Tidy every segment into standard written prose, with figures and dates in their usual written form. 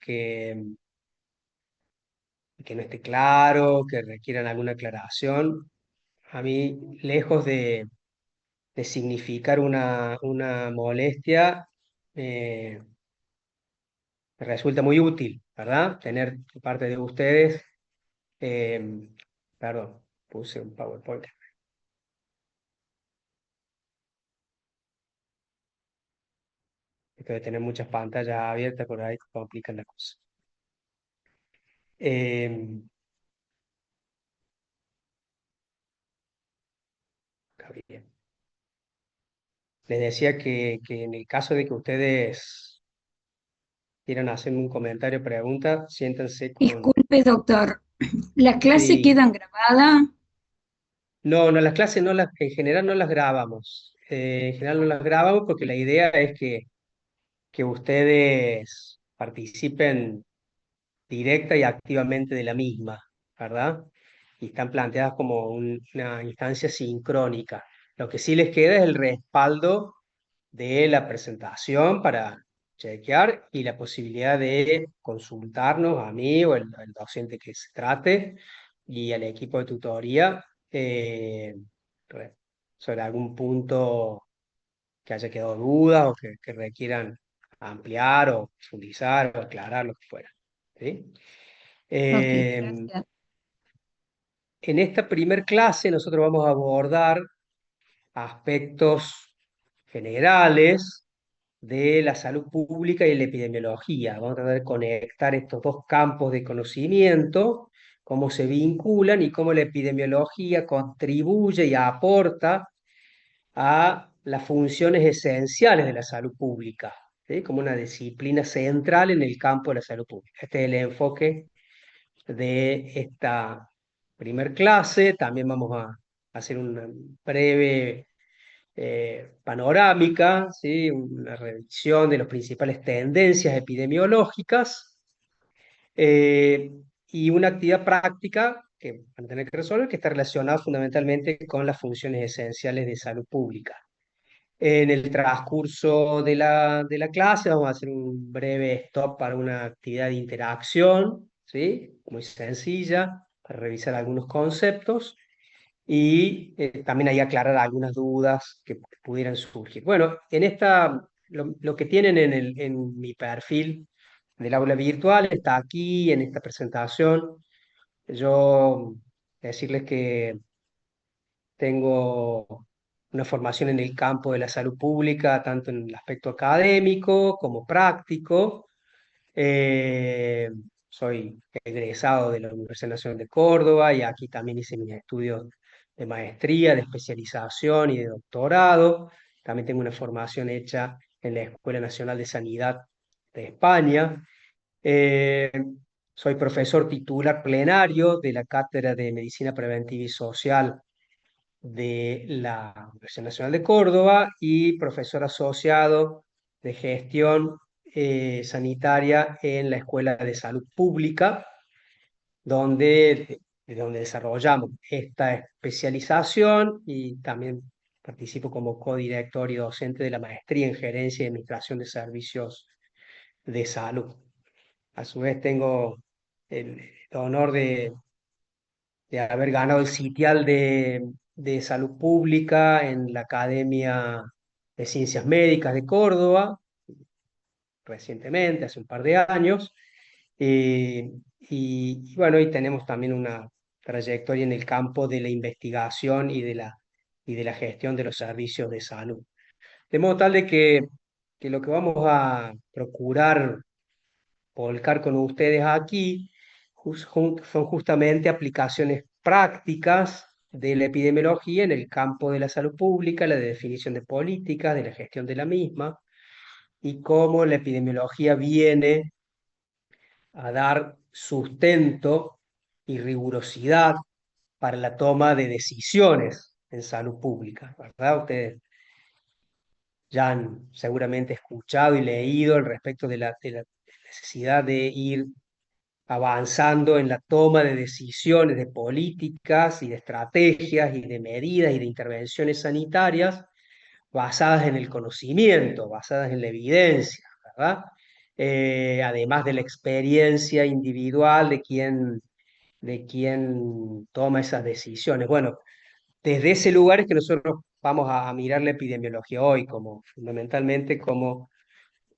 que no esté claro, que requieran alguna aclaración, a mí, lejos de significar una molestia, eh, me resulta muy útil, ¿verdad? Tener de parte de ustedes, eh, perdón, puse un PowerPoint. Esto de tener muchas pantallas abiertas por ahí complican la cosa. Eh, Está bien. Les decía que en el caso de que ustedes quieran hacerme un comentario o pregunta, siéntanse con... Disculpe, doctor, ¿la clase Sí, queda grabada? no, no, las clases no las, en general no las grabamos. En general no las grabamos porque la idea es que ustedes participen directa y activamente de la misma, ¿verdad? Y están planteadas como una instancia sincrónica. Lo que sí les queda es el respaldo de la presentación para chequear y la posibilidad de consultarnos a mí o el docente que se trate y al equipo de tutoría re- sobre algún punto que haya quedado dudas o que requieran ampliar o profundizar o aclarar lo que fuera. ¿Sí? Ok, Eh, gracias. en esta primer clase nosotros vamos a abordar aspectos generales de la salud pública y la epidemiología. Vamos a tratar de conectar estos dos campos de conocimiento, cómo se vinculan y cómo la epidemiología contribuye y aporta a las funciones esenciales de la salud pública, ¿sí? Como una disciplina central en el campo de la salud pública. Este es el enfoque de esta primer clase. También vamos a hacer una breve panorámica, ¿sí? Una revisión de las principales tendencias epidemiológicas eh, y una actividad práctica que van a tener que resolver, que está relacionada fundamentalmente con las funciones esenciales de salud pública. En el transcurso de la clase vamos a hacer un breve stop para una actividad de interacción, ¿sí? Muy sencilla, para revisar algunos conceptos y también ahí aclarar algunas dudas que pudieran surgir. Bueno, en esta, lo que tienen en mi perfil del aula virtual está aquí, en esta presentación. Yo decirles que tengo una formación en el campo de la salud pública, tanto en el aspecto académico como práctico. Eh, Soy egresado de la Universidad Nacional de Córdoba y aquí también hice mis estudios de maestría, de especialización y de doctorado. También tengo una formación hecha en la Escuela Nacional de Sanidad de España. Eh, Soy profesor titular plenario de la Cátedra de Medicina Preventiva y Social de la Universidad Nacional de Córdoba y profesor asociado de gestión sanitaria en la Escuela de Salud Pública, de donde desarrollamos esta especialización y también participo como codirector y docente de la maestría en gerencia y administración de servicios de salud. A su vez tengo el honor de haber ganado el sitial de salud pública en la Academia de Ciencias Médicas de Córdoba, recientemente, hace un par de años. Y bueno, y tenemos también una trayectoria en el campo de la investigación y de la gestión de los servicios de salud. De modo tal de que lo que vamos a procurar volcar con ustedes aquí son justamente aplicaciones prácticas de la epidemiología en el campo de la salud pública, la definición de políticas, de la gestión de la misma, y cómo la epidemiología viene a dar sustento y rigurosidad para la toma de decisiones en salud pública, ¿verdad? Ustedes ya han seguramente escuchado y leído al respecto de la necesidad de ir avanzando en la toma de decisiones, de políticas y de estrategias y de medidas y de intervenciones sanitarias basadas en el conocimiento, basadas en la evidencia, ¿verdad? además de la experiencia individual de quien toma esas decisiones. Bueno, desde ese lugar es que nosotros vamos a mirar la epidemiología hoy, como fundamentalmente como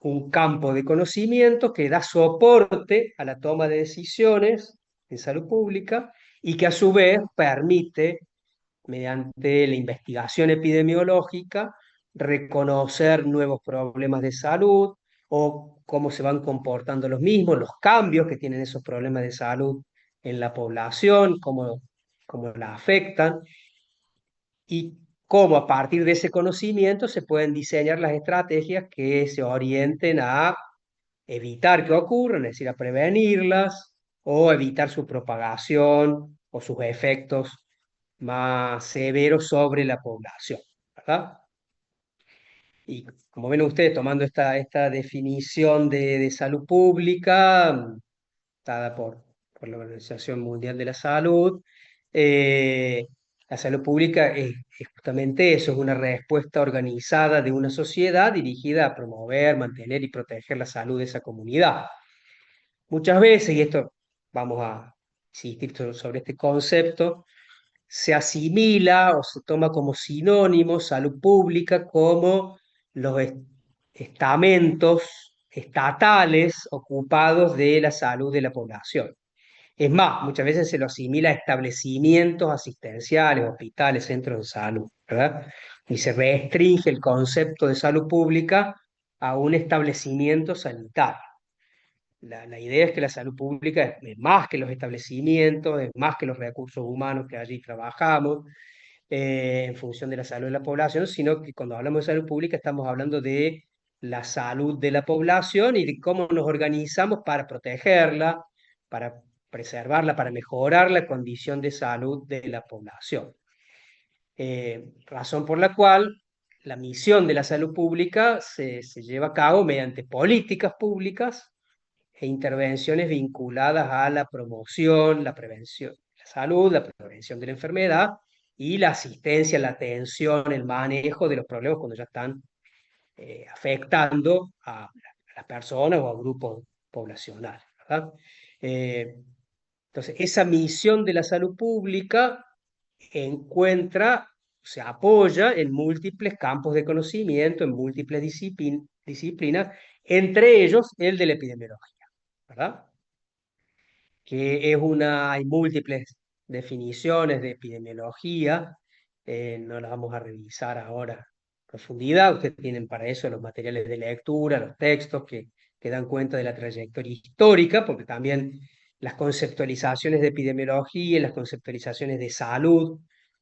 un campo de conocimiento que da soporte a la toma de decisiones en salud pública y que a su vez permite, mediante la investigación epidemiológica, reconocer nuevos problemas de salud o cómo se van comportando los mismos, los cambios que tienen esos problemas de salud en la población, cómo la afectan y cómo a partir de ese conocimiento se pueden diseñar las estrategias que se orienten a evitar que ocurran, es decir, a prevenirlas o evitar su propagación o sus efectos más severos sobre la población, ¿verdad? Y como ven ustedes, tomando esta definición de salud pública, dada por la Organización Mundial de la Salud, eh, la salud pública es justamente eso, es una respuesta organizada de una sociedad dirigida a promover, mantener y proteger la salud de esa comunidad. Muchas veces, y esto vamos a insistir sobre este concepto, se asimila o se toma como sinónimo salud pública como los estamentos estatales ocupados de la salud de la población. Es más, muchas veces se lo asimila a establecimientos asistenciales, hospitales, centros de salud, ¿verdad? Y se restringe el concepto de salud pública a un establecimiento sanitario. La idea es que la salud pública es más que los establecimientos, es más que los recursos humanos que allí trabajamos en función de la salud de la población, sino que cuando hablamos de salud pública estamos hablando de la salud de la población y de cómo nos organizamos para protegerla, para preservarla, para mejorar la condición de salud de la población. Razón por la cual la misión de la salud pública se lleva a cabo mediante políticas públicas e intervenciones vinculadas a la promoción, la prevención de la salud, la prevención de la enfermedad y la asistencia, la atención, el manejo de los problemas cuando ya están afectando a las personas o a grupos poblacionales, ¿verdad? Eh, entonces, esa misión de la salud pública encuentra, se apoya en múltiples campos de conocimiento, en múltiples disciplinas, entre ellos el de la epidemiología, ¿verdad? Que es hay múltiples definiciones de epidemiología, no las vamos a revisar ahora a profundidad, ustedes tienen para eso los materiales de lectura, los textos que dan cuenta de la trayectoria histórica, porque también las conceptualizaciones de epidemiología y las conceptualizaciones de salud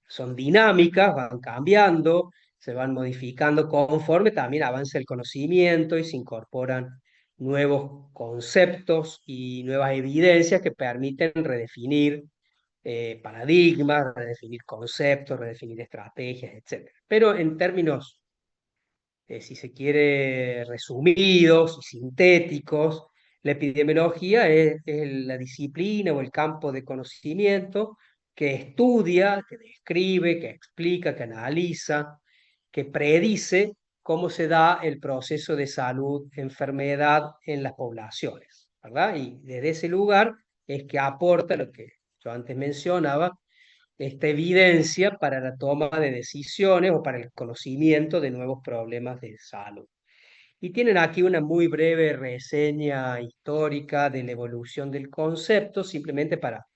son dinámicas, van cambiando, se van modificando conforme también avanza el conocimiento y se incorporan nuevos conceptos y nuevas evidencias que permiten redefinir paradigmas, redefinir conceptos, redefinir estrategias, etc. Pero en términos, si se quiere, resumidos y sintéticos, la epidemiología es la disciplina o el campo de conocimiento que estudia, que describe, que explica, que analiza, que predice cómo se da el proceso de salud, enfermedad en las poblaciones, ¿verdad? Y desde ese lugar es que aporta lo que yo antes mencionaba, esta evidencia para la toma de decisiones o para el conocimiento de nuevos problemas de salud. Y tienen aquí una muy breve reseña histórica de la evolución del concepto, simplemente para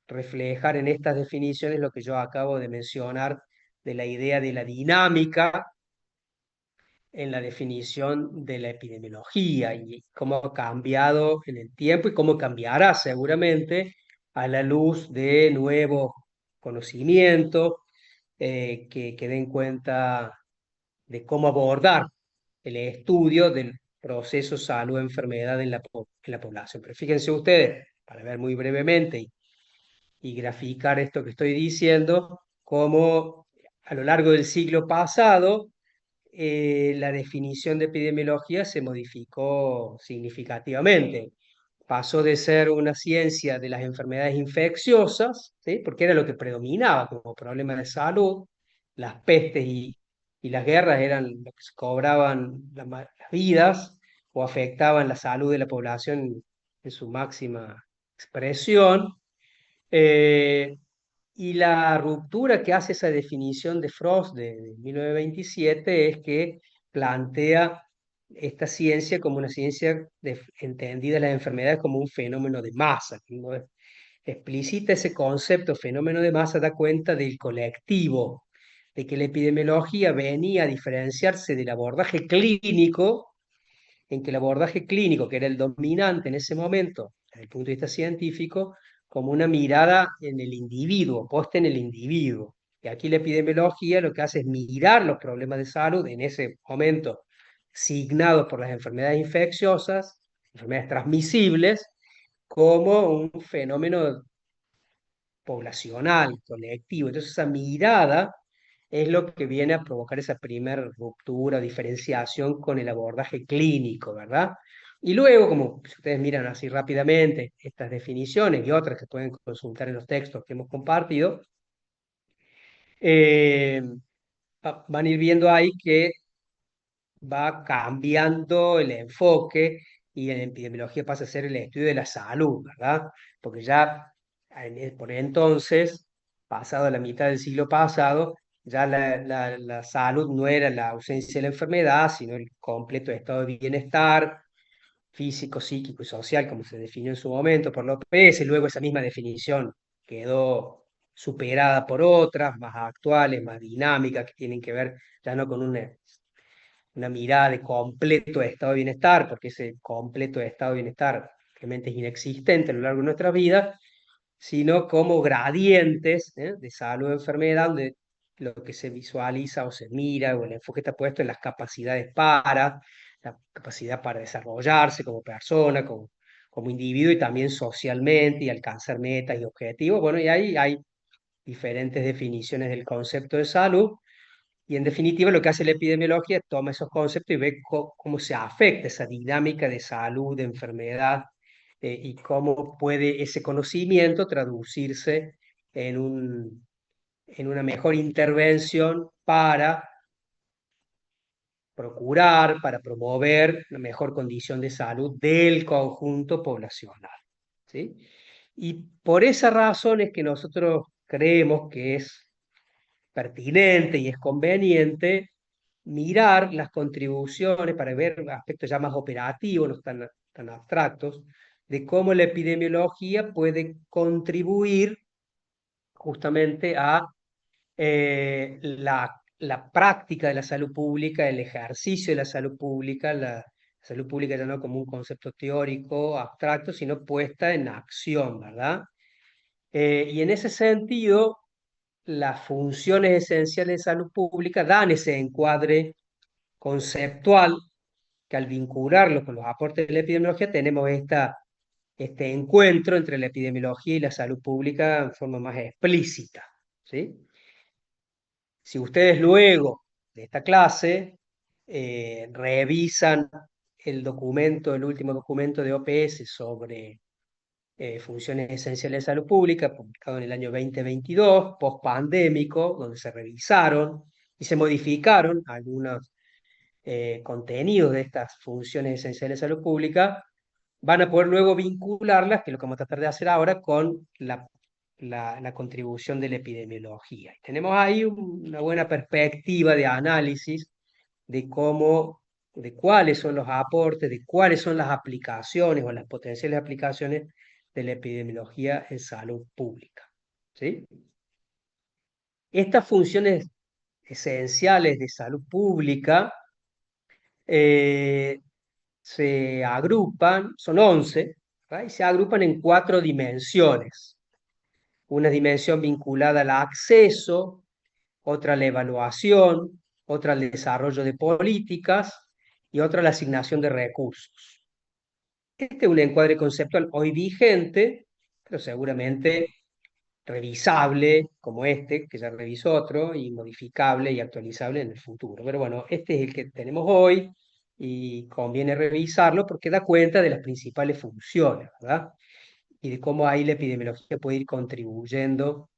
reflejar en estas definiciones lo que yo acabo de mencionar de la idea de la dinámica en la definición de la epidemiología y cómo ha cambiado en el tiempo y cómo cambiará seguramente a la luz de nuevos conocimientos que den cuenta de cómo abordar el estudio del proceso salud-enfermedad en la población. Pero fíjense ustedes, para ver muy brevemente y graficar esto que estoy diciendo, cómo a lo largo del siglo pasado la definición de epidemiología se modificó significativamente. Pasó de ser una ciencia de las enfermedades infecciosas, ¿sí? Porque era lo que predominaba como problema de salud, las pestes y las guerras eran lo que se cobraban las vidas, o afectaban la salud de la población en su máxima expresión. Eh, y la ruptura que hace esa definición de Frost de 1927 es que plantea esta ciencia como una ciencia entendida las enfermedades como un fenómeno de masa. ¿No? Explicita ese concepto, fenómeno de masa, da cuenta del colectivo, de que la epidemiología venía a diferenciarse del abordaje clínico, en que el abordaje clínico, que era el dominante en ese momento, desde el punto de vista científico, como una mirada en el individuo, puesta en el individuo. Y aquí la epidemiología lo que hace es mirar los problemas de salud en ese momento, signados por las enfermedades infecciosas, enfermedades transmisibles, como un fenómeno poblacional, colectivo. Entonces esa mirada es lo que viene a provocar esa primera ruptura, diferenciación con el abordaje clínico, ¿verdad? Y luego, como si ustedes miran así rápidamente estas definiciones y otras que pueden consultar en los textos que hemos compartido, eh, van a ir viendo ahí que va cambiando el enfoque y en epidemiología pasa a ser el estudio de la salud, ¿verdad? Porque ya por entonces, pasado la mitad del siglo pasado, ya la salud no era la ausencia de la enfermedad, sino el completo estado de bienestar físico, psíquico y social, como se definió en su momento por la OPS. Luego esa misma definición quedó superada por otras más actuales, más dinámicas, que tienen que ver ya no con una mirada de completo estado de bienestar, porque ese completo estado de bienestar realmente es inexistente a lo largo de nuestra vida, sino como gradientes de salud o enfermedad, donde lo que se visualiza o se mira o el enfoque está puesto en las capacidades para, la capacidad para desarrollarse como persona, como individuo y también socialmente y alcanzar metas y objetivos. Bueno, y ahí hay diferentes definiciones del concepto de salud y en definitiva, lo que hace la epidemiología es toma esos conceptos y ve cómo se afecta esa dinámica de salud, de enfermedad, y cómo puede ese conocimiento traducirse en en una mejor intervención para procurar, para promover una mejor condición de salud del conjunto poblacional. ¿Sí? Y por esa razón es que nosotros creemos que es pertinente y es conveniente mirar las contribuciones para ver aspectos ya más operativos, no tan abstractos, de cómo la epidemiología puede contribuir justamente a la práctica de la salud pública, el ejercicio de la salud pública, la salud pública ya no como un concepto teórico, abstracto, sino puesta en acción, ¿verdad? Y en ese sentido, las funciones esenciales de salud pública dan ese encuadre conceptual que al vincularlo con los aportes de la epidemiología tenemos este encuentro entre la epidemiología y la salud pública en forma más explícita. ¿Sí? Si ustedes luego de esta clase revisan el último documento de OPS sobre funciones esenciales de salud pública, publicado en el año 2022, post-pandémico, donde se revisaron y se modificaron algunos contenidos de estas funciones esenciales de salud pública, van a poder luego vincularlas, que es lo que vamos a tratar de hacer ahora, con la contribución de la epidemiología. Y tenemos ahí una buena perspectiva de análisis de cómo, de cuáles son los aportes, de cuáles son las aplicaciones o las potenciales aplicaciones de la epidemiología en salud pública. ¿Sí? Estas funciones esenciales de salud pública eh, se agrupan, son 11, ¿verdad? Y se agrupan en 4 dimensiones. Una dimensión vinculada al acceso, otra a la evaluación, otra al desarrollo de políticas y otra a la asignación de recursos. Este es un encuadre conceptual hoy vigente, pero seguramente revisable como este, que ya revisó otro, y modificable y actualizable en el futuro. Pero bueno, este es el que tenemos hoy y conviene revisarlo porque da cuenta de las principales funciones, ¿verdad? Y de cómo ahí la epidemiología puede ir contribuyendo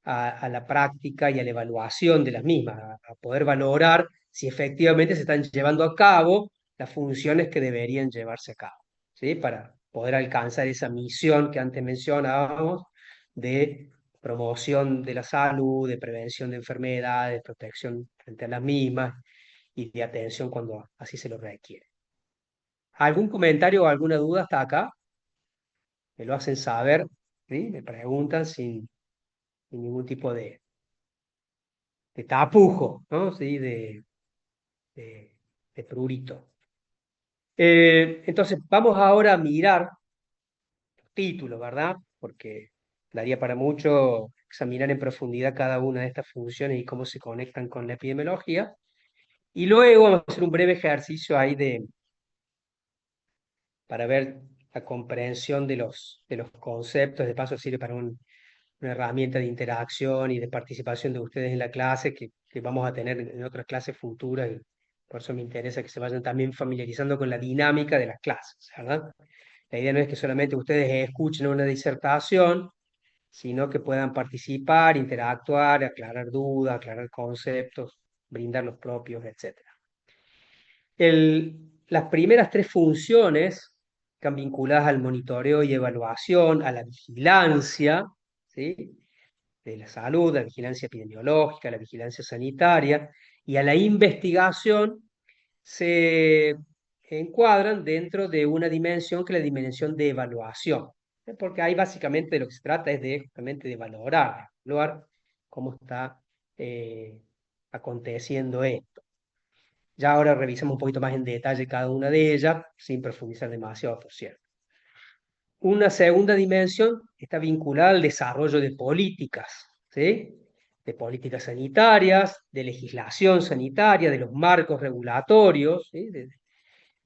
a la práctica y a la evaluación de las mismas, a poder valorar si efectivamente se están llevando a cabo las funciones que deberían llevarse a cabo, ¿sí? Para poder alcanzar esa misión que antes mencionábamos de promoción de la salud, de prevención de enfermedades, de protección frente a las mismas y de atención cuando así se lo requiere. ¿Algún comentario o alguna duda hasta acá? Me lo hacen saber, ¿sí? Me preguntan sin ningún tipo de tapujo, ¿no? ¿Sí? De, de prurito. Entonces, vamos ahora a mirar los títulos, ¿verdad? Porque daría para mucho examinar en profundidad cada una de estas funciones y cómo se conectan con la epidemiología. Y luego vamos a hacer un breve ejercicio ahí para ver la comprensión de los conceptos. De paso, sirve para una herramienta de interacción y de participación de ustedes en la clase que vamos a tener en otras clases futuras. Y por eso me interesa que se vayan también familiarizando con la dinámica de las clases, ¿verdad? La idea no es que solamente ustedes escuchen una disertación, sino que puedan participar, interactuar, aclarar dudas, aclarar conceptos, brindar los propios, etcétera. Las primeras tres funciones están vinculadas al monitoreo y evaluación, a la vigilancia, ¿sí? De la salud, a la vigilancia epidemiológica, a la vigilancia sanitaria y a la investigación, se encuadran dentro de una dimensión que es la dimensión de evaluación, porque ahí básicamente de lo que se trata es de justamente de valorar, evaluar cómo está aconteciendo esto. Ya ahora revisamos un poquito más en detalle cada una de ellas, sin profundizar demasiado, por cierto. Una segunda dimensión está vinculada al desarrollo de políticas, ¿sí? De políticas sanitarias, de legislación sanitaria, de los marcos regulatorios, ¿sí?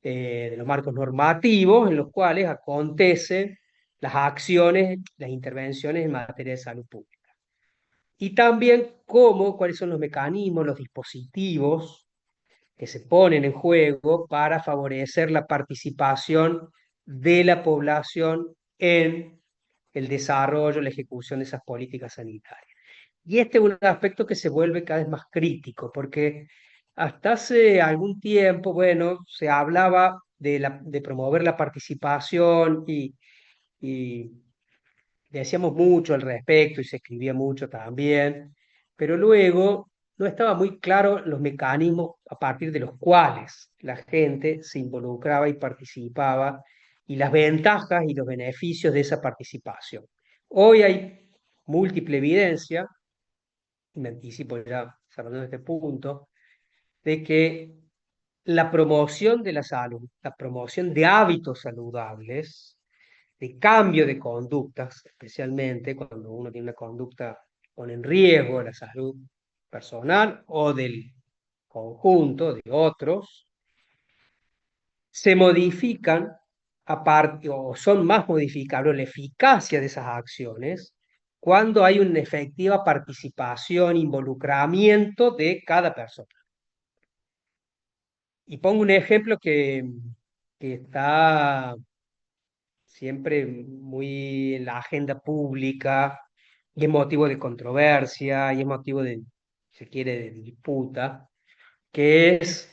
De los marcos normativos en los cuales acontecen las acciones, las intervenciones en materia de salud pública. Y también cuáles son los mecanismos, los dispositivos que se ponen en juego para favorecer la participación de la población en el desarrollo, la ejecución de esas políticas sanitarias. Y este es un aspecto que se vuelve cada vez más crítico, porque hasta hace algún tiempo, bueno, se hablaba de promover la participación y decíamos mucho al respecto y se escribía mucho también, pero luego no estaba muy claro los mecanismos a partir de los cuales la gente se involucraba y participaba y las ventajas y los beneficios de esa participación. Hoy hay múltiple evidencia, y me anticipo ya cerrando este punto, de que la promoción de la salud, la promoción de hábitos saludables, de cambio de conductas, especialmente cuando uno tiene una conducta que pone en riesgo la salud personal o del conjunto de otros, se modifican aparte o son más modificables la eficacia de esas acciones cuando hay una efectiva participación, involucramiento de cada persona. Y pongo un ejemplo que está siempre muy en la agenda pública y es motivo de controversia y es motivo de, si se quiere, de disputa, que es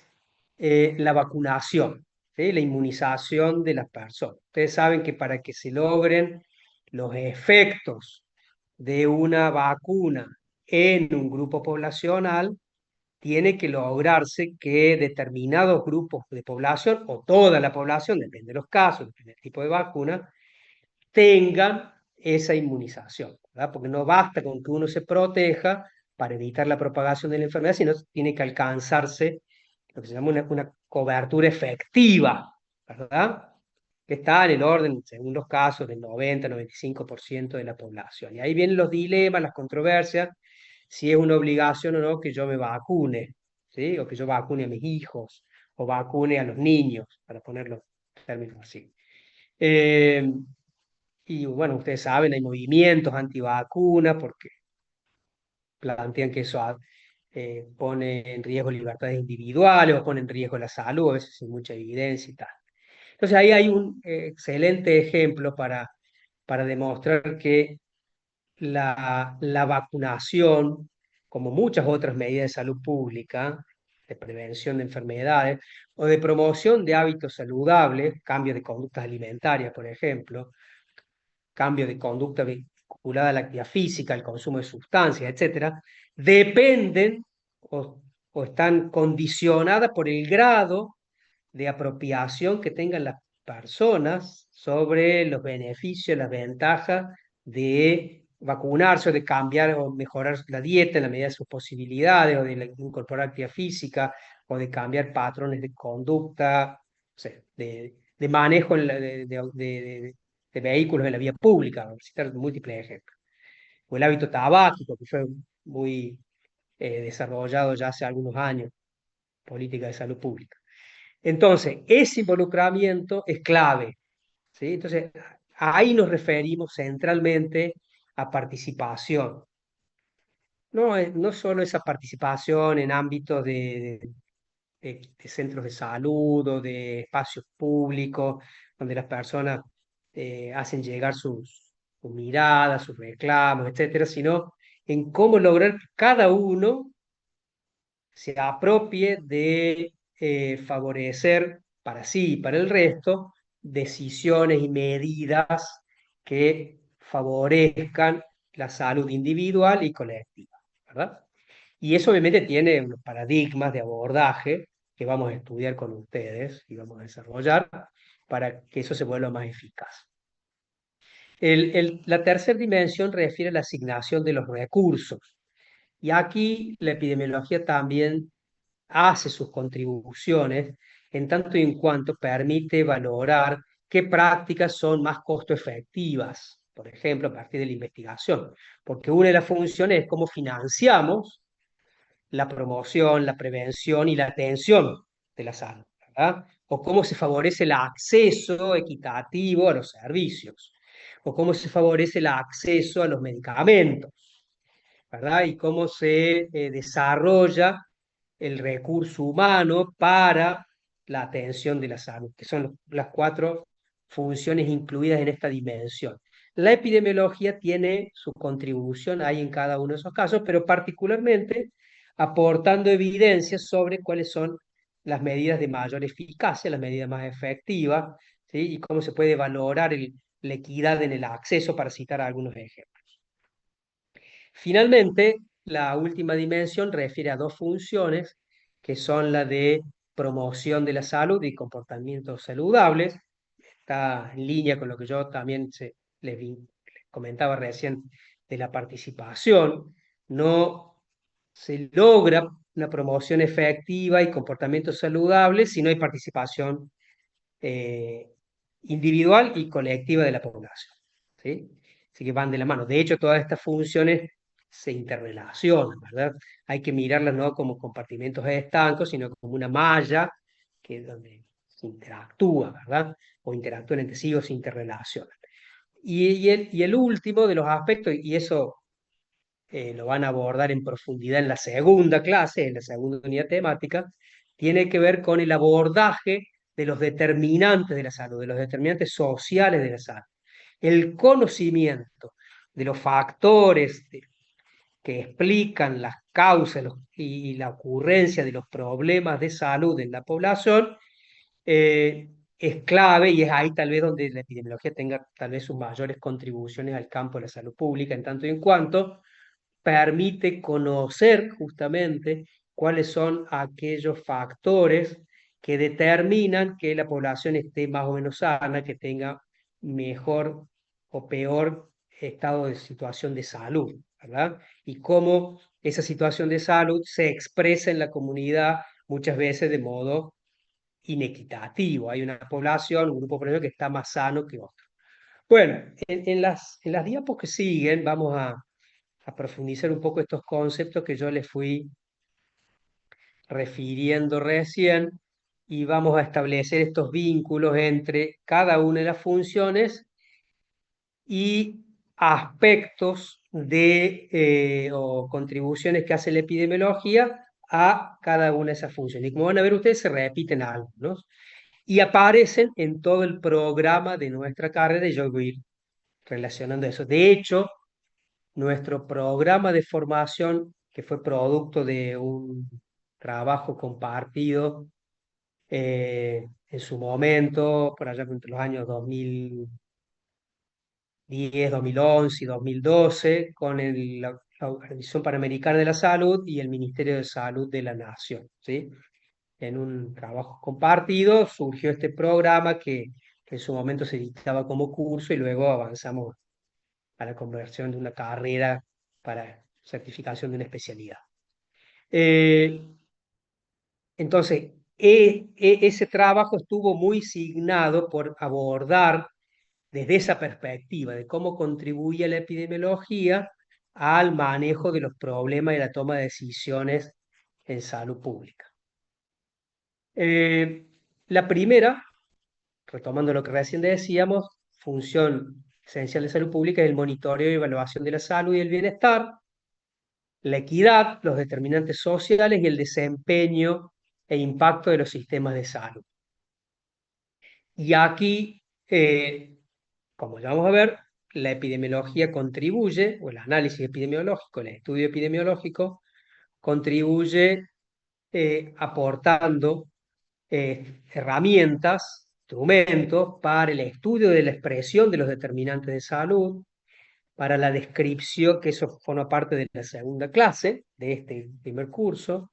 la vacunación, ¿sí? La inmunización de las personas. Ustedes saben que para que se logren los efectos de una vacuna en un grupo poblacional, tiene que lograrse que determinados grupos de población o toda la población, depende de los casos, depende del tipo de vacuna, tengan esa inmunización, ¿verdad? Porque no basta con que uno se proteja para evitar la propagación de la enfermedad, sino tiene que alcanzarse lo que se llama una cobertura efectiva, ¿verdad? Que está en el orden, según los casos, del 90-95% de la población. Y ahí vienen los dilemas, las controversias, si es una obligación o no que yo me vacune, ¿sí? O que yo vacune a mis hijos, o vacune a los niños, para ponerlo en términos así. Eh, y bueno, ustedes saben, hay movimientos antivacunas porque plantean que eso pone en riesgo libertades individuales o pone en riesgo la salud, a veces sin mucha evidencia y tal. Entonces ahí hay un excelente ejemplo para demostrar que la vacunación, como muchas otras medidas de salud pública, de prevención de enfermedades, o de promoción de hábitos saludables, cambio de conductas alimentarias, por ejemplo, cambio de conducta vinculada a la actividad física, al consumo de sustancias, etcétera, dependen o están condicionadas por el grado de apropiación que tengan las personas sobre los beneficios, las ventajas de vacunarse o de cambiar o mejorar la dieta en la medida de sus posibilidades, o de incorporar actividad física, o de cambiar patrones de conducta, no sé, de manejo de vehículos en la vía pública, para citar múltiples ejemplos. O el hábito tabáquico, que fue muy desarrollado ya hace algunos años, política de salud pública. Entonces, ese involucramiento es clave, ¿sí? Entonces, ahí nos referimos centralmente a participación. No, no solo esa participación en ámbitos de centros de salud o de espacios públicos, donde las personas hacen llegar sus miradas, sus reclamos, etcétera, sino en cómo lograr que cada uno se apropie de favorecer para sí y para el resto decisiones y medidas que favorezcan la salud individual y colectiva, ¿verdad? Y eso obviamente tiene unos paradigmas de abordaje que vamos a estudiar con ustedes y vamos a desarrollar para que eso se vuelva más eficaz. La tercera dimensión refiere a la asignación de los recursos. Y aquí la epidemiología también hace sus contribuciones en tanto y en cuanto permite valorar qué prácticas son más costo efectivas, por ejemplo, a partir de la investigación, porque una de las funciones es cómo financiamos la promoción, la prevención y la atención de la salud, ¿verdad? O cómo se favorece el acceso equitativo a los servicios, o cómo se favorece el acceso a los medicamentos, ¿verdad? Y cómo se desarrolla el recurso humano para la atención de la salud, que son las cuatro funciones incluidas en esta dimensión. La epidemiología tiene su contribución ahí en cada uno de esos casos, pero particularmente aportando evidencias sobre cuáles son las medidas de mayor eficacia, las medidas más efectivas, ¿sí? Y cómo se puede valorar la equidad en el acceso, para citar algunos ejemplos. Finalmente, la última dimensión refiere a dos funciones, que son la de promoción de la salud y comportamientos saludables. Está en línea con lo que yo también les comentaba recién de la participación. No se logra una promoción efectiva y comportamientos saludables si no hay participación eh, individual y colectiva de la población, ¿sí? Así que van de la mano. De hecho, todas estas funciones se interrelacionan, ¿verdad? Hay que mirarlas no como compartimentos estancos, sino como una malla que es donde se interactúa, ¿verdad? O interactúan entre sí o se interrelacionan. Y el último de los aspectos, y eso lo van a abordar en profundidad en la segunda clase, en la segunda unidad temática, tiene que ver con el abordaje de los determinantes de la salud, de los determinantes sociales de la salud. El conocimiento de los factores que explican las causas y la ocurrencia de los problemas de salud en la población es clave, y es ahí tal vez donde la epidemiología tenga tal vez sus mayores contribuciones al campo de la salud pública, en tanto y en cuanto permite conocer justamente cuáles son aquellos factores que determinan que la población esté más o menos sana, que tenga mejor o peor estado de situación de salud, ¿verdad? Y cómo esa situación de salud se expresa en la comunidad muchas veces de modo inequitativo. Hay una población, un grupo por ejemplo, que está más sano que otro. Bueno, en las diapos que siguen vamos a profundizar un poco estos conceptos que yo les fui refiriendo recién, y vamos a establecer estos vínculos entre cada una de las funciones y aspectos o contribuciones que hace la epidemiología a cada una de esas funciones. Y como van a ver ustedes, se repiten algunos y aparecen en todo el programa de nuestra carrera, y yo voy a ir relacionando eso. De hecho, nuestro programa de formación, que fue producto de un trabajo compartido en su momento, por allá entre los años 2010, 2011 y 2012, con la Organización Panamericana de la Salud y el Ministerio de Salud de la Nación, ¿sí? En un trabajo compartido surgió este programa que en su momento se dictaba como curso y luego avanzamos a la conversión de una carrera para certificación de una especialidad. Eh, entonces, ese trabajo estuvo muy signado por abordar desde esa perspectiva de cómo contribuye la epidemiología al manejo de los problemas y la toma de decisiones en salud pública. La primera, retomando lo que recién decíamos, función esencial de salud pública es el monitoreo y evaluación de la salud y el bienestar, la equidad, los determinantes sociales y el desempeño e impacto de los sistemas de salud. Y aquí, como ya vamos a ver, la epidemiología contribuye, o el análisis epidemiológico, el estudio epidemiológico, contribuye aportando herramientas, instrumentos para el estudio de la expresión de los determinantes de salud, para la descripción, que eso forma parte de la segunda clase de este primer curso,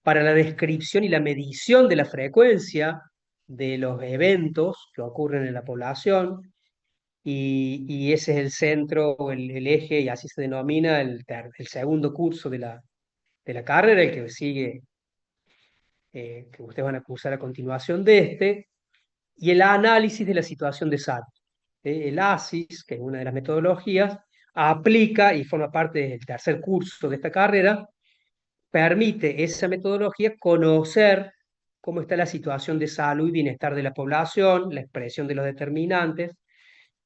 para la descripción y la medición de la frecuencia de los eventos que ocurren en la población, y ese es el centro, o el eje, y así se denomina el segundo curso de la carrera, el que sigue, que ustedes van a cursar a continuación de este, y el análisis de la situación de salud. El ASIS, que es una de las metodologías, aplica y forma parte del tercer curso de esta carrera, permite esa metodología conocer cómo está la situación de salud y bienestar de la población, la expresión de los determinantes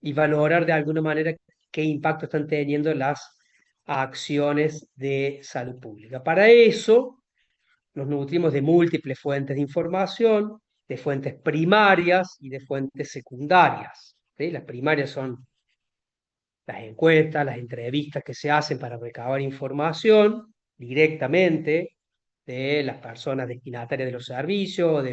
y valorar de alguna manera qué impacto están teniendo las acciones de salud pública. Para eso nos nutrimos de múltiples fuentes de información, de fuentes primarias y de fuentes secundarias. ¿Sí? Las primarias son las encuestas, las entrevistas que se hacen para recabar información directamente de las personas destinatarias de los servicios,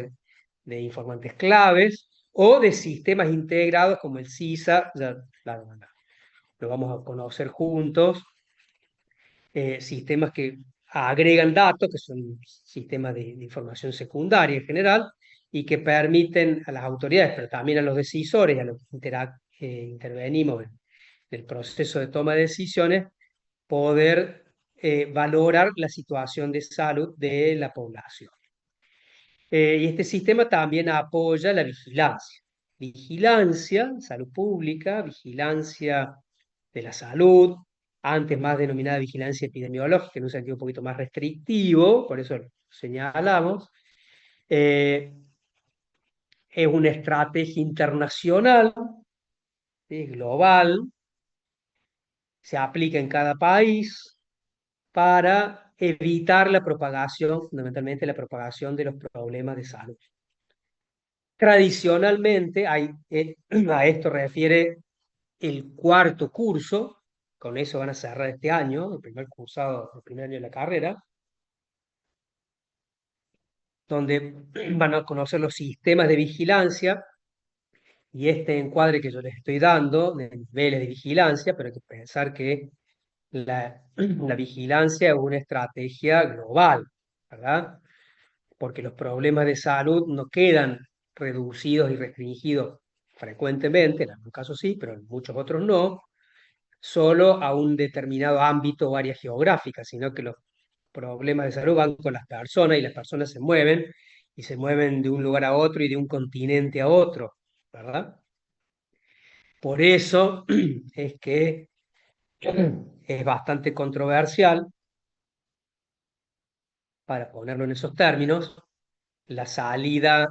de informantes claves, o de sistemas integrados como el CISA, ya lo vamos a conocer juntos, sistemas que agregan datos, que son sistemas de información secundaria en general, y que permiten a las autoridades, pero también a los decisores, a los que intervenimos en el proceso de toma de decisiones, poder valorar la situación de salud de la población. Y este sistema también apoya la vigilancia. Vigilancia, salud pública, vigilancia de la salud, antes más denominada vigilancia epidemiológica, en un sentido un poquito más restrictivo, por eso lo señalamos. Es una estrategia internacional, es global, se aplica en cada país para evitar la propagación, fundamentalmente la propagación de los problemas de salud. Tradicionalmente, a esto refiere el cuarto curso, con eso van a cerrar este año, el primer cursado, el primer año de la carrera, donde van a conocer los sistemas de vigilancia y este encuadre que yo les estoy dando de niveles de vigilancia, pero hay que pensar que la vigilancia es una estrategia global, ¿verdad? Porque los problemas de salud no quedan reducidos y restringidos frecuentemente, en algunos casos sí, pero en muchos otros no, solo a un determinado ámbito o área geográfica, sino que los problemas de salud van con las personas y las personas se mueven y se mueven de un lugar a otro y de un continente a otro, ¿verdad? Por eso es que es bastante controversial, para ponerlo en esos términos, la salida,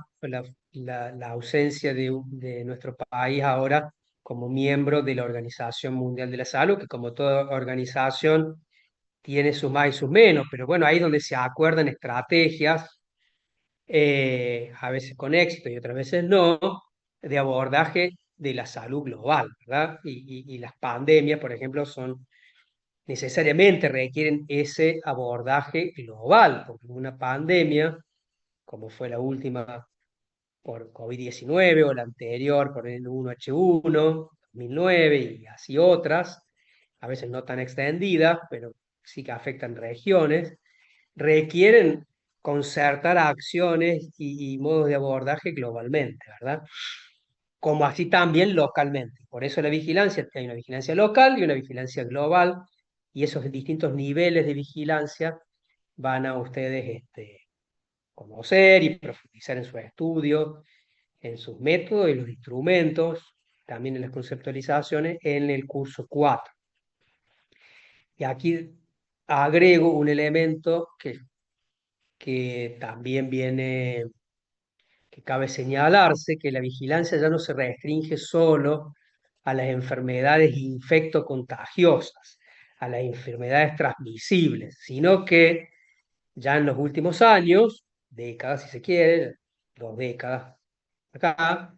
la ausencia de nuestro país ahora como miembro de la Organización Mundial de la Salud, que como toda organización tiene sus más y sus menos, pero bueno, ahí es donde se acuerdan estrategias, a veces con éxito y otras veces no, de abordaje de la salud global, ¿verdad? Y las pandemias, por ejemplo, son necesariamente requieren ese abordaje global, porque una pandemia como fue la última por COVID-19 o la anterior por el 1H1, 2009 y así otras, a veces no tan extendidas, pero sí que afectan regiones, requieren concertar acciones y modos de abordaje globalmente, ¿verdad? Como así también localmente. Por eso la vigilancia, hay una vigilancia local y una vigilancia global, y esos distintos niveles de vigilancia van a ustedes conocer y profundizar en sus estudios, en sus métodos y los instrumentos, también en las conceptualizaciones, en el curso 4. Y aquí agrego un elemento que también viene, que cabe señalarse, que la vigilancia ya no se restringe solo a las enfermedades infectocontagiosas, a las enfermedades transmisibles, sino que ya en los últimos años, décadas si se quiere, 2 décadas acá,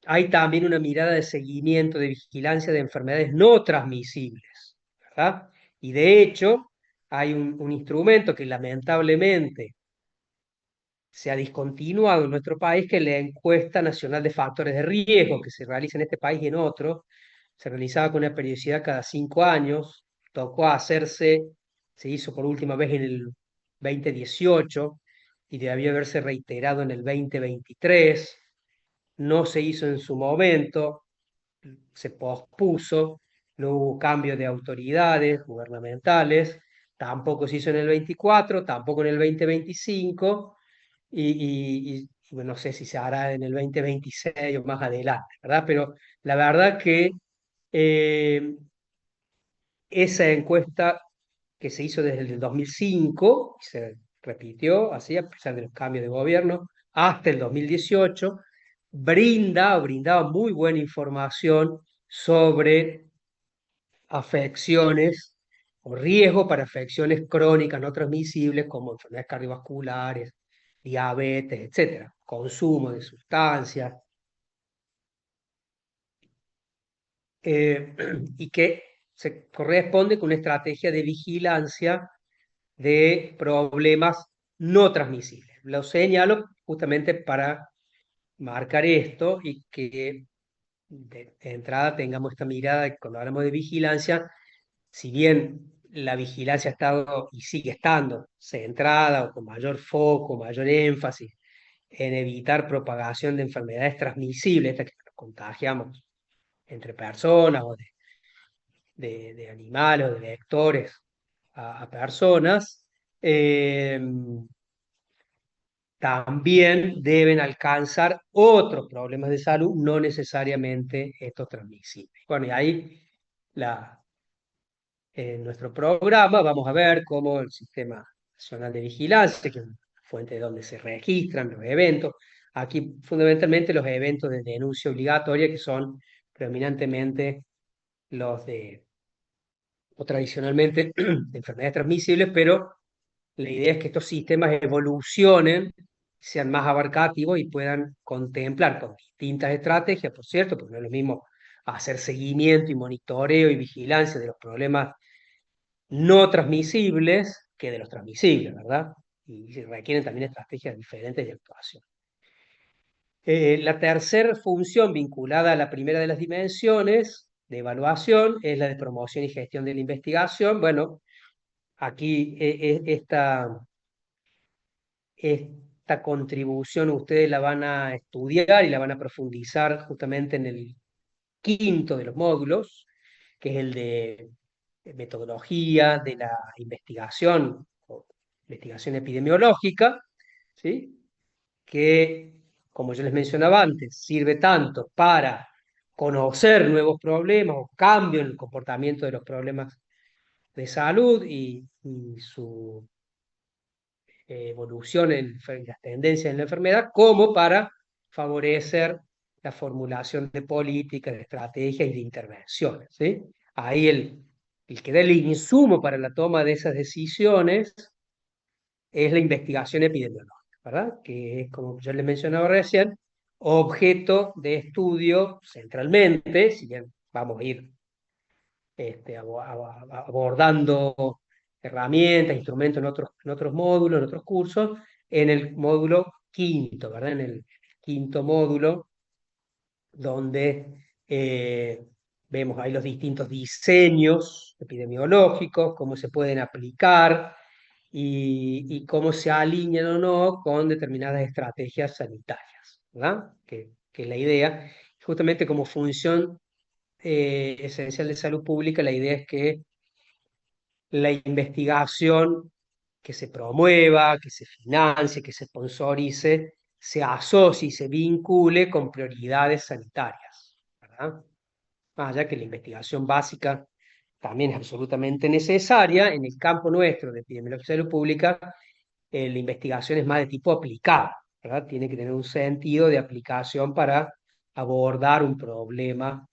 hay también una mirada de seguimiento, de vigilancia de enfermedades no transmisibles, ¿verdad? Y de hecho, hay un instrumento que lamentablemente se ha discontinuado en nuestro país, que es la encuesta nacional de factores de riesgo, que se realiza en este país y en otros, se realizaba con una periodicidad cada 5 años, tocó hacerse, se hizo por última vez en el 2018 y debió haberse reiterado en el 2023, no se hizo en su momento, se pospuso, no hubo cambio de autoridades gubernamentales, tampoco se hizo en el 24, tampoco en el 2025, y bueno, no sé si se hará en el 2026 o más adelante, ¿verdad? Pero la verdad que eh, esa encuesta que se hizo desde el 2005, se repitió así a pesar de los cambios de gobierno, hasta el 2018, brinda o brindaba muy buena información sobre afecciones o riesgo para afecciones crónicas no transmisibles como enfermedades cardiovasculares, diabetes, etcétera, consumo de sustancias, eh, y que se corresponde con una estrategia de vigilancia de problemas no transmisibles. Lo señalo justamente para marcar esto y que de entrada tengamos esta mirada que cuando hablamos de vigilancia, si bien la vigilancia ha estado y sigue estando centrada o con mayor foco, mayor énfasis en evitar propagación de enfermedades transmisibles, estas que nos contagiamos entre personas o de animales o de vectores a personas, eh, también deben alcanzar otros problemas de salud, no necesariamente estos transmisibles. Bueno, y ahí en nuestro programa vamos a ver cómo el Sistema Nacional de Vigilancia, que es una fuente donde se registran los eventos, aquí fundamentalmente los eventos de denuncia obligatoria, que son predominantemente los o tradicionalmente, de enfermedades transmisibles, pero la idea es que estos sistemas evolucionen, sean más abarcativos y puedan contemplar con distintas estrategias, por cierto, porque no es lo mismo hacer seguimiento y monitoreo y vigilancia de los problemas no transmisibles que de los transmisibles, ¿verdad? Y requieren también estrategias diferentes de actuación. La tercera función vinculada a la primera de las dimensiones de evaluación es la de promoción y gestión de la investigación. Bueno, aquí esta contribución ustedes la van a estudiar y la van a profundizar justamente en el quinto de los módulos, que es el de metodología de la investigación, o investigación epidemiológica, ¿sí? Que, como yo les mencionaba antes, sirve tanto para conocer nuevos problemas o cambio en el comportamiento de los problemas de salud y su evolución en las tendencias en la enfermedad, como para favorecer la formulación de políticas, de estrategias y de intervenciones, ¿sí? Ahí el que da el insumo para la toma de esas decisiones es la investigación epidemiológica, ¿verdad? Que es, como yo les mencionaba recién, objeto de estudio centralmente, si bien vamos a ir abordando herramientas, instrumentos en otros módulos, en otros cursos, en el módulo quinto, ¿verdad? En el quinto módulo, donde vemos ahí los distintos diseños epidemiológicos, cómo se pueden aplicar y cómo se alinean o no con determinadas estrategias sanitarias, ¿verdad? Que es la idea. Justamente como función esencial de salud pública, la idea es que la investigación que se promueva, que se financie, que se sponsorice, se asocie y se vincule con prioridades sanitarias, ¿verdad? Más allá que la investigación básica también es absolutamente necesaria, en el campo nuestro de epidemiología y salud pública, la investigación es más de tipo aplicada, ¿verdad? Tiene que tener un sentido de aplicación para abordar un problema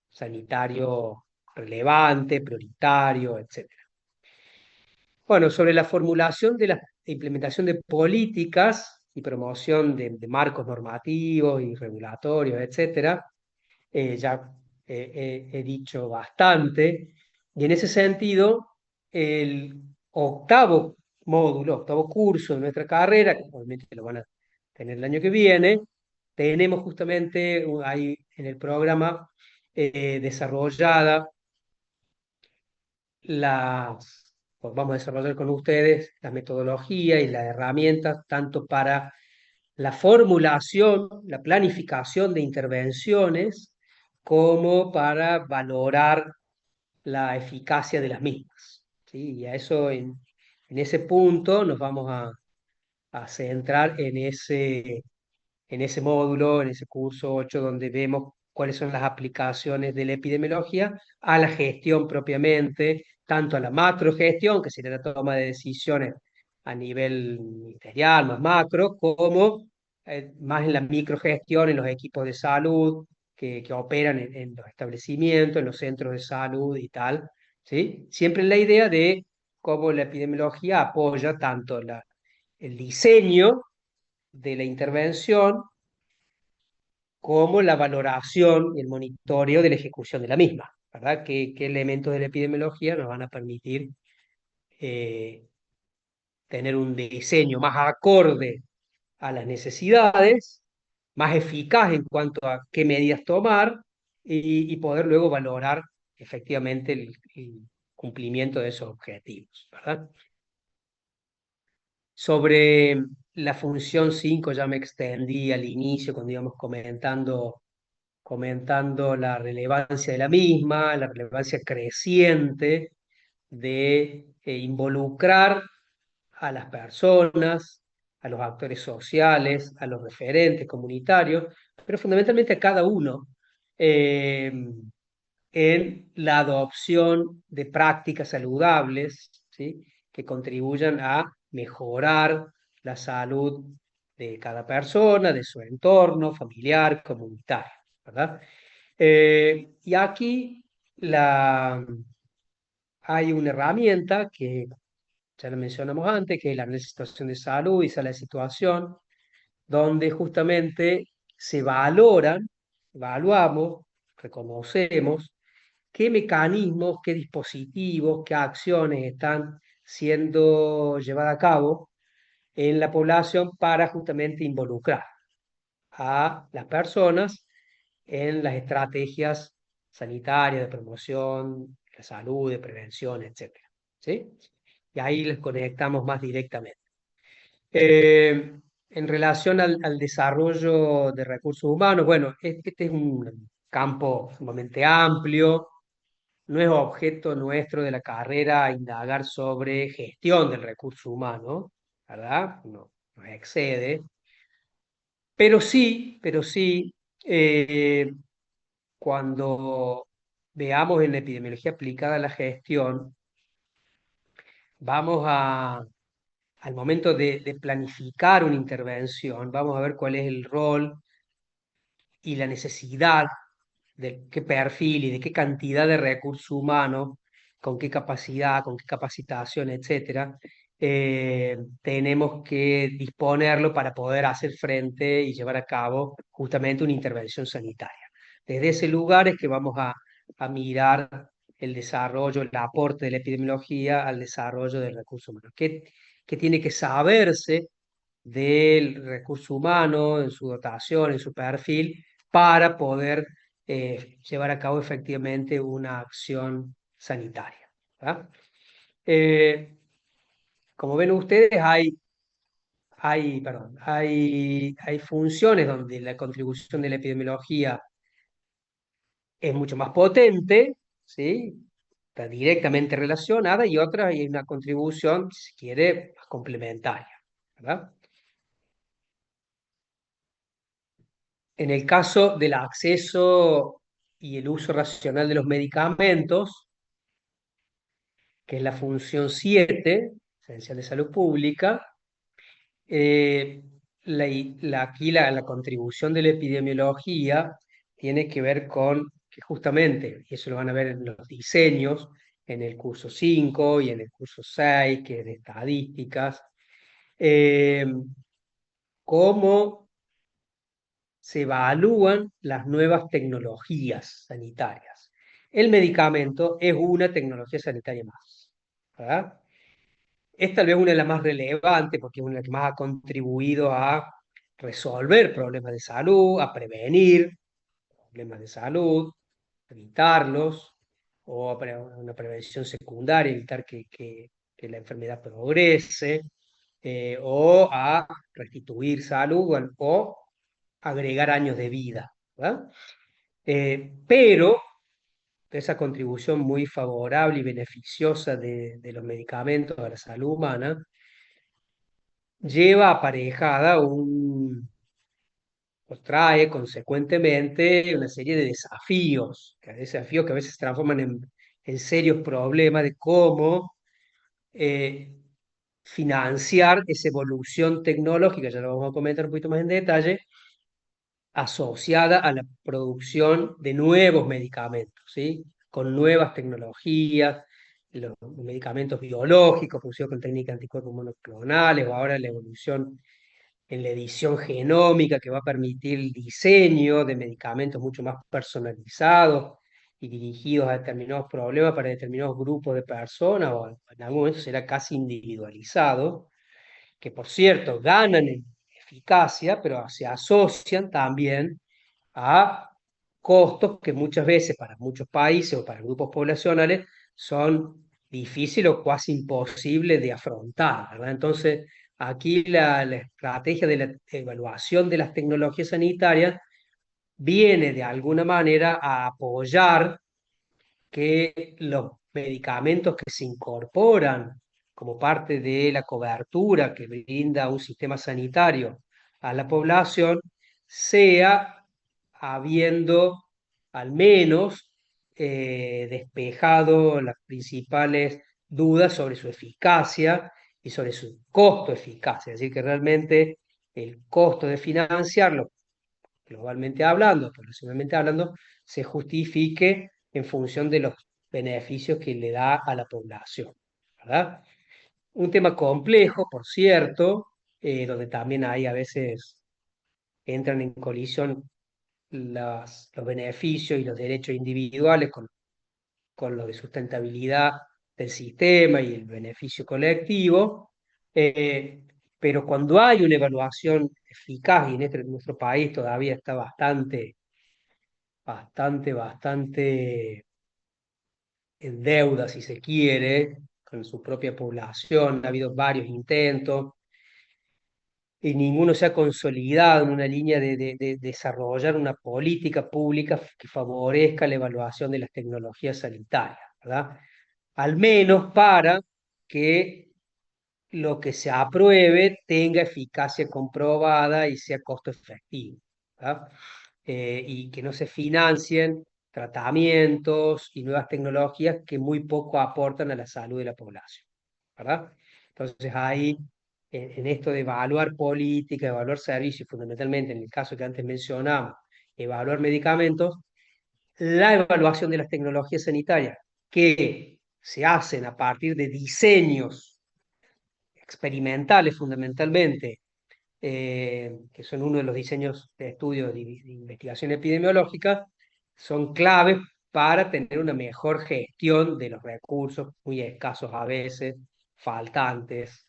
sanitario relevante, prioritario, etc. Bueno, sobre la formulación de la implementación de políticas y promoción de marcos normativos y regulatorios, etcétera, ya he dicho bastante. Y en ese sentido, el octavo módulo, octavo curso de nuestra carrera, que obviamente lo van a tener el año que viene, tenemos justamente ahí en el programa desarrollada pues vamos a desarrollar con ustedes las metodologías y las herramientas, tanto para la formulación, la planificación de intervenciones, como para valorar la eficacia de las mismas. ¿Sí? Y a eso, en ese punto, nos vamos a centrar en ese módulo, en ese curso 8 donde vemos cuáles son las aplicaciones de la epidemiología a la gestión propiamente, tanto a la macrogestión, que sería la toma de decisiones a nivel ministerial, más macro, como más en la microgestión, en los equipos de salud que operan en los establecimientos, en los centros de salud y tal. ¿Sí? Siempre en la idea de cómo la epidemiología apoya tanto el diseño de la intervención como la valoración y el monitoreo de la ejecución de la misma, ¿verdad? ¿Qué elementos de la epidemiología nos van a permitir eh, tener un diseño más acorde a las necesidades, más eficaz en cuanto a qué medidas tomar y poder luego valorar efectivamente el cumplimiento de esos objetivos, ¿verdad? Sobre la función 5 ya me extendí al inicio cuando íbamos comentando la relevancia de la misma, la relevancia creciente de involucrar a las personas, a los actores sociales, a los referentes comunitarios, pero fundamentalmente a cada uno eh, en la adopción de prácticas saludables, ¿sí? Que contribuyan a mejorar la salud de cada persona, de su entorno familiar, comunitario, ¿verdad? Y aquí hay una herramienta que ya lo mencionamos antes, que es la análisis de situación de salud y sala de situación, donde justamente se evaluamos, reconocemos qué mecanismos, qué dispositivos, qué acciones están siendo llevadas a cabo en la población para justamente involucrar a las personas en las estrategias sanitarias de promoción de la salud, de prevención, etcétera. ¿Sí? Y ahí les conectamos más directamente. En relación al desarrollo de recursos humanos, bueno, este es un campo sumamente amplio, no es objeto nuestro de la carrera indagar sobre gestión del recurso humano, ¿verdad? No, nos excede, pero sí, eh, cuando veamos en la epidemiología aplicada a la gestión, vamos al momento de planificar una intervención, vamos a ver cuál es el rol y la necesidad de qué perfil y de qué cantidad de recursos humanos, con qué capacidad, con qué capacitación, etcétera, tenemos que disponerlo para poder hacer frente y llevar a cabo justamente una intervención sanitaria. Desde ese lugar es que vamos a mirar el desarrollo, el aporte de la epidemiología al desarrollo del recurso humano. ¿Qué tiene que saberse del recurso humano, en su dotación, en su perfil, para poder llevar a cabo efectivamente una acción sanitaria. ¿Verdad? Eh, Como ven ustedes, hay funciones donde la contribución de la epidemiología es mucho más potente, ¿sí? Está directamente relacionada, y otras hay una contribución, si se quiere, más complementaria, ¿verdad? En el caso del acceso y el uso racional de los medicamentos, que es la función 7 esencial de salud pública, eh, aquí la contribución de la epidemiología tiene que ver con que justamente, y eso lo van a ver en los diseños, en el curso 5 y en el curso 6, que es de estadísticas, eh, cómo se evalúan las nuevas tecnologías sanitarias. El medicamento es una tecnología sanitaria más, ¿verdad? Es tal vez una de las más relevantes porque es una de las que más ha contribuido a resolver problemas de salud, a prevenir problemas de salud, evitarlos, o a una prevención secundaria, evitar que la enfermedad progrese, o a restituir salud, bueno, o agregar años de vida, ¿verdad? Pero esa contribución muy favorable y beneficiosa de los medicamentos a la salud humana lleva aparejada o trae consecuentemente una serie de desafíos que a veces se transforman en serios problemas de cómo eh, financiar esa evolución tecnológica, ya lo vamos a comentar un poquito más en detalle, asociada a la producción de nuevos medicamentos, ¿sí? Con nuevas tecnologías, los medicamentos biológicos producidos con técnicas de anticuerpos monoclonales, o ahora la evolución en la edición genómica, que va a permitir el diseño de medicamentos mucho más personalizados y dirigidos a determinados problemas para determinados grupos de personas, o en algún momento será casi individualizado, que por cierto ganan en eficacia, pero se asocian también a costos que muchas veces para muchos países o para grupos poblacionales son difíciles o casi imposibles de afrontar, ¿verdad? Entonces, aquí la estrategia de la evaluación de las tecnologías sanitarias viene de alguna manera a apoyar que los medicamentos que se incorporan como parte de la cobertura que brinda un sistema sanitario a la población sea habiendo al menos despejado las principales dudas sobre su eficacia y sobre su costo-eficacia. Es decir, que realmente el costo de financiarlo, globalmente hablando, poblacionalmente hablando, se justifique en función de los beneficios que le da a la población, ¿verdad? Un tema complejo, por cierto, donde también hay a veces entran en colisión los beneficios y los derechos individuales con lo de sustentabilidad del sistema y el beneficio colectivo, eh, pero cuando hay una evaluación eficaz, y en nuestro país todavía está bastante en deuda, si se quiere, con su propia población, ha habido varios intentos, y ninguno se ha consolidado en una línea de desarrollar una política pública que favorezca la evaluación de las tecnologías sanitarias, ¿verdad? Al menos para que lo que se apruebe tenga eficacia comprobada y sea costo efectivo, ¿verdad? Y que no se financien tratamientos y nuevas tecnologías que muy poco aportan a la salud de la población, ¿verdad? Entonces ahí, en esto de evaluar política, evaluar servicios, fundamentalmente en el caso que antes mencionamos, evaluar medicamentos, la evaluación de las tecnologías sanitarias que se hacen a partir de diseños experimentales fundamentalmente, que son uno de los diseños de estudios de investigación epidemiológica, son claves para tener una mejor gestión de los recursos, muy escasos a veces, faltantes,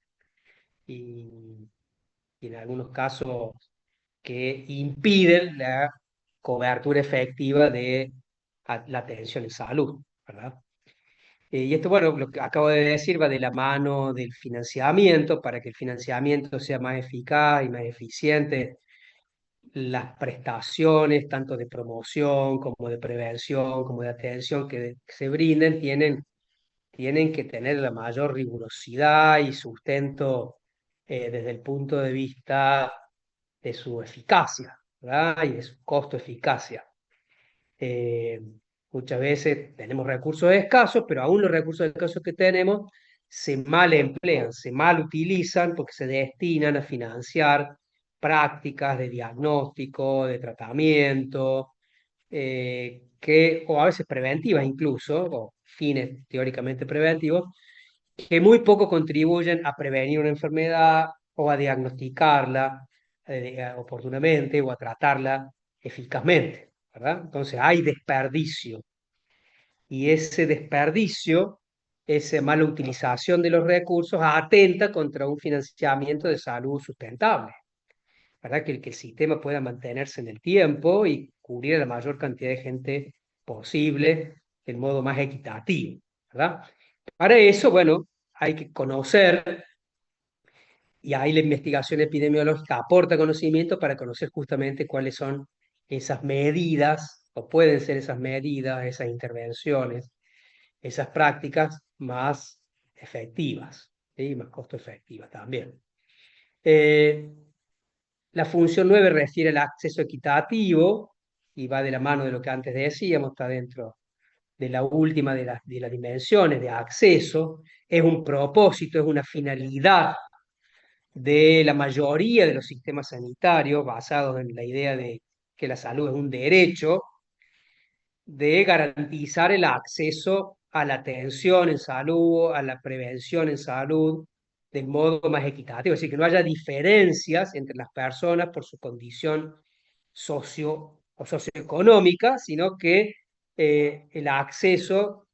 y, y en algunos casos que impiden la cobertura efectiva de la atención en salud, ¿verdad? Y esto, bueno, lo que acabo de decir va de la mano del financiamiento, para que el financiamiento sea más eficaz y más eficiente. Las prestaciones, tanto de promoción como de prevención, como de atención que se brinden, tienen que tener la mayor rigurosidad y sustento desde el punto de vista de su eficacia, ¿verdad? Y de su costo-eficacia. Eh, Muchas veces tenemos recursos escasos, pero aún los recursos escasos que tenemos se mal emplean, se mal utilizan porque se destinan a financiar prácticas de diagnóstico, de tratamiento, o a veces preventivas incluso, o fines teóricamente preventivos, que muy poco contribuyen a prevenir una enfermedad o a diagnosticarla oportunamente o a tratarla eficazmente, ¿verdad? Entonces hay desperdicio y ese desperdicio, esa mala utilización de los recursos atenta contra un financiamiento de salud sustentable, ¿verdad? Que el sistema pueda mantenerse en el tiempo y cubrir a la mayor cantidad de gente posible del modo más equitativo, ¿verdad? Para eso, bueno, hay que conocer, y ahí la investigación epidemiológica aporta conocimiento para conocer justamente cuáles son esas medidas, o pueden ser esas medidas, esas intervenciones, esas prácticas más efectivas, ¿sí? Más costo efectivas también. Eh, la función 9 refiere al acceso equitativo y va de la mano de lo que antes decíamos, está dentro de la última de las dimensiones de acceso, es un propósito, es una finalidad de la mayoría de los sistemas sanitarios basados en la idea de que la salud es un derecho, de garantizar el acceso a la atención en salud, a la prevención en salud, del modo más equitativo, es decir, que no haya diferencias entre las personas por su condición socio o socioeconómica, sino que el acceso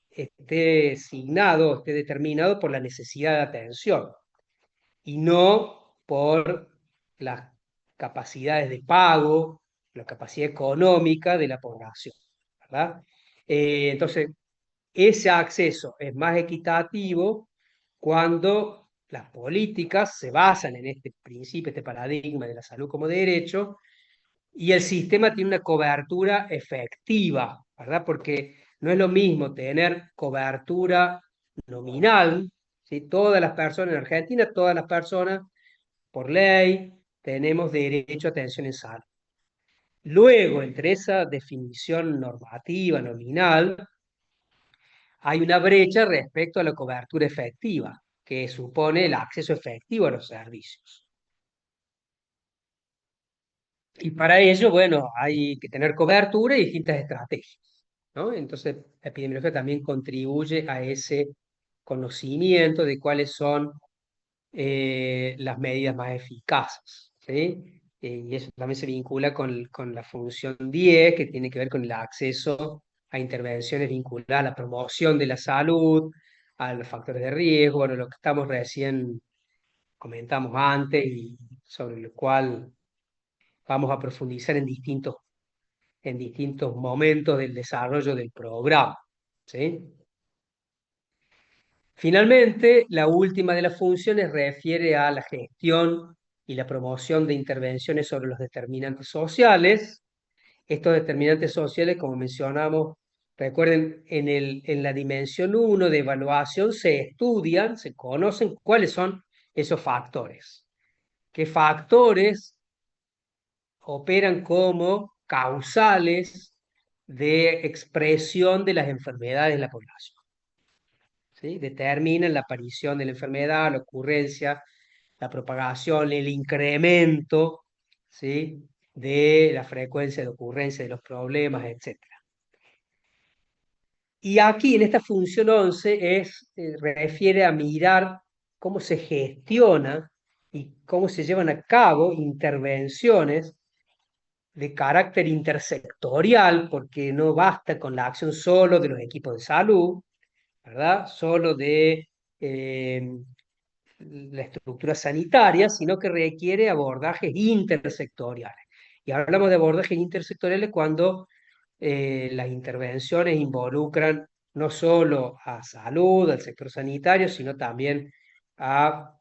esté signado, esté determinado por la necesidad de atención y no por las capacidades de pago, la capacidad económica de la población, ¿verdad? Entonces, ese acceso es más equitativo cuando las políticas se basan en este principio, este paradigma de la salud como derecho, y el sistema tiene una cobertura efectiva, ¿verdad? Porque no es lo mismo tener cobertura nominal, ¿sí? Todas las personas en Argentina, todas las personas por ley, tenemos derecho a atención en salud. Luego, entre esa definición normativa nominal, hay una brecha respecto a la cobertura efectiva, que supone el acceso efectivo a los servicios. Y para ello, bueno, hay que tener cobertura y distintas estrategias, ¿no? Entonces, la epidemiología también contribuye a ese conocimiento de cuáles son las medidas más eficaces, ¿sí? Y eso también se vincula con la función 10, que tiene que ver con el acceso a intervenciones vinculadas a la promoción de la salud, a los factores de riesgo, bueno, lo que estamos recién comentamos antes y sobre lo cual vamos a profundizar en distintos momentos del desarrollo del programa, ¿sí? Finalmente, la última de las funciones refiere a la gestión y la promoción de intervenciones sobre los determinantes sociales. Estos determinantes sociales, como mencionamos, recuerden, en la dimensión 1 de evaluación se estudian, se conocen cuáles son esos factores. ¿Qué factores operan como causales de expresión de las enfermedades en la población? ¿Sí? Determinan la aparición de la enfermedad, la ocurrencia, la propagación, el incremento, ¿sí? De la frecuencia de ocurrencia de los problemas, etcétera. Y aquí en esta función 11 refiere a mirar cómo se gestiona y cómo se llevan a cabo intervenciones de carácter intersectorial, porque no basta con la acción solo de los equipos de salud, ¿verdad? Solo de la estructura sanitaria, sino que requiere abordajes intersectoriales. Y hablamos de abordajes intersectoriales cuando las intervenciones involucran no solo a salud, al sector sanitario, sino también a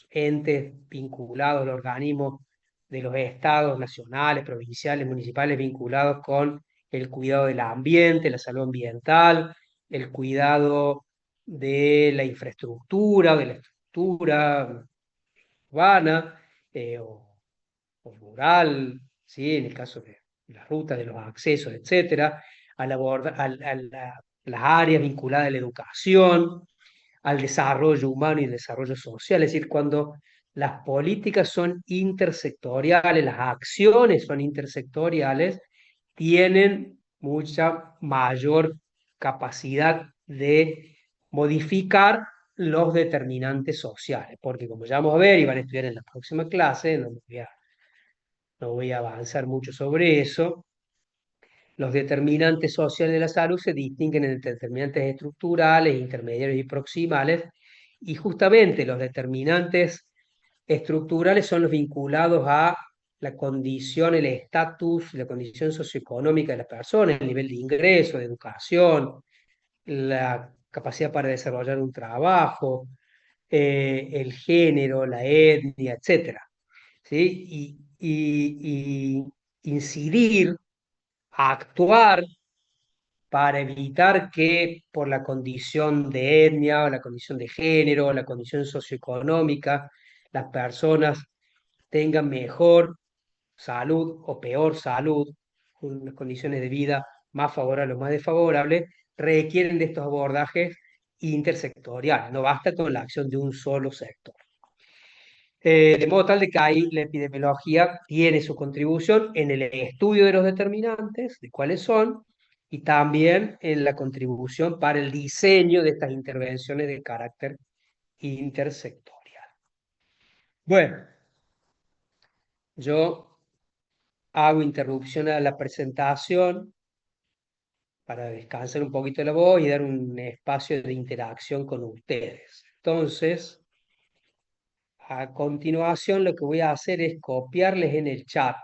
entes vinculados, los organismos de los estados nacionales, provinciales, municipales, vinculados con el cuidado del ambiente, la salud ambiental, el cuidado de la estructura urbana o rural, ¿sí? En el caso de las rutas, de los accesos, etcétera, las áreas vinculadas a la educación, al desarrollo humano y el desarrollo social. Es decir, cuando las políticas son intersectoriales, las acciones son intersectoriales, tienen mucha mayor capacidad de modificar los determinantes sociales, porque como ya vamos a ver y van a estudiar en la próxima clase, no voy a avanzar mucho sobre eso. Los determinantes sociales de la salud se distinguen entre determinantes estructurales, intermediarios y proximales, y justamente los determinantes estructurales son los vinculados a la condición, el estatus, la condición socioeconómica de la persona, el nivel de ingreso, de educación, la capacidad para desarrollar un trabajo, el género, la etnia, etcétera, ¿sí? Y incidir, actuar para evitar que por la condición de etnia o la condición de género o la condición socioeconómica las personas tengan mejor salud o peor salud, unas condiciones de vida más favorables o más desfavorables, requieren de estos abordajes intersectoriales. No basta con la acción de un solo sector. De modo tal de que ahí la epidemiología tiene su contribución en el estudio de los determinantes, de cuáles son, y también en la contribución para el diseño de estas intervenciones de carácter intersectorial. Bueno, yo hago interrupción a la presentación para descansar un poquito la voz y dar un espacio de interacción con ustedes. Entonces, a continuación lo que voy a hacer es copiarles en el chat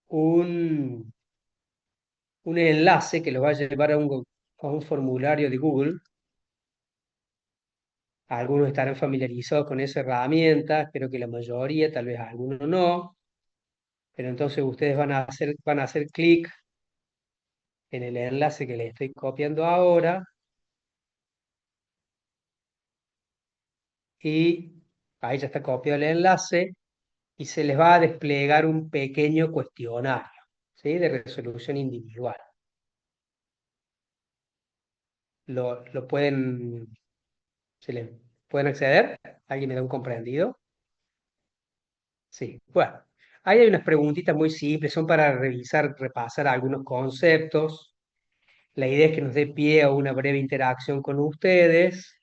un, un enlace que los va a llevar a un formulario de Google. Algunos estarán familiarizados con esa herramienta, espero que la mayoría, tal vez algunos no, pero entonces ustedes van a hacer clic en el enlace que les estoy copiando ahora y ahí ya está copiado el enlace y se les va a desplegar un pequeño cuestionario, ¿sí? De resolución individual. Lo pueden, se les, ¿pueden acceder? ¿Alguien me da un comprendido? Sí, bueno, ahí hay unas preguntitas muy simples, son para revisar, repasar algunos conceptos. La idea es que nos dé pie a una breve interacción con ustedes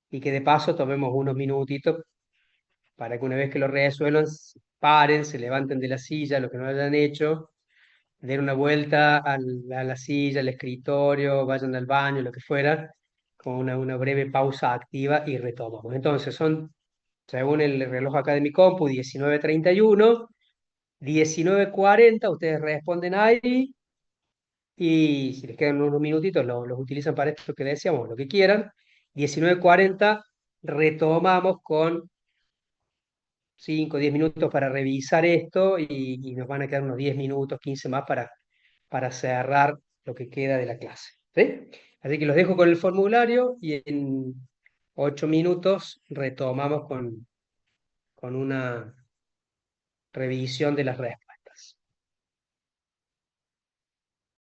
y que de paso tomemos unos minutitos para que una vez que lo resuelvan, paren, se levanten de la silla, lo que no hayan hecho, den una vuelta a la silla, al escritorio, vayan al baño, lo que fuera, con una breve pausa activa y retomamos. Entonces, son, según el reloj acá de mi compu, 19:31. 19:40, ustedes responden ahí y si les quedan unos minutitos los utilizan para esto que decíamos, lo que quieran. 19:40 retomamos con 5 o 10 minutos para revisar esto y nos van a quedar unos 10 minutos, 15 más para cerrar lo que queda de la clase. ¿Sí? Así que los dejo con el formulario y en 8 minutos retomamos con una revisión de las respuestas.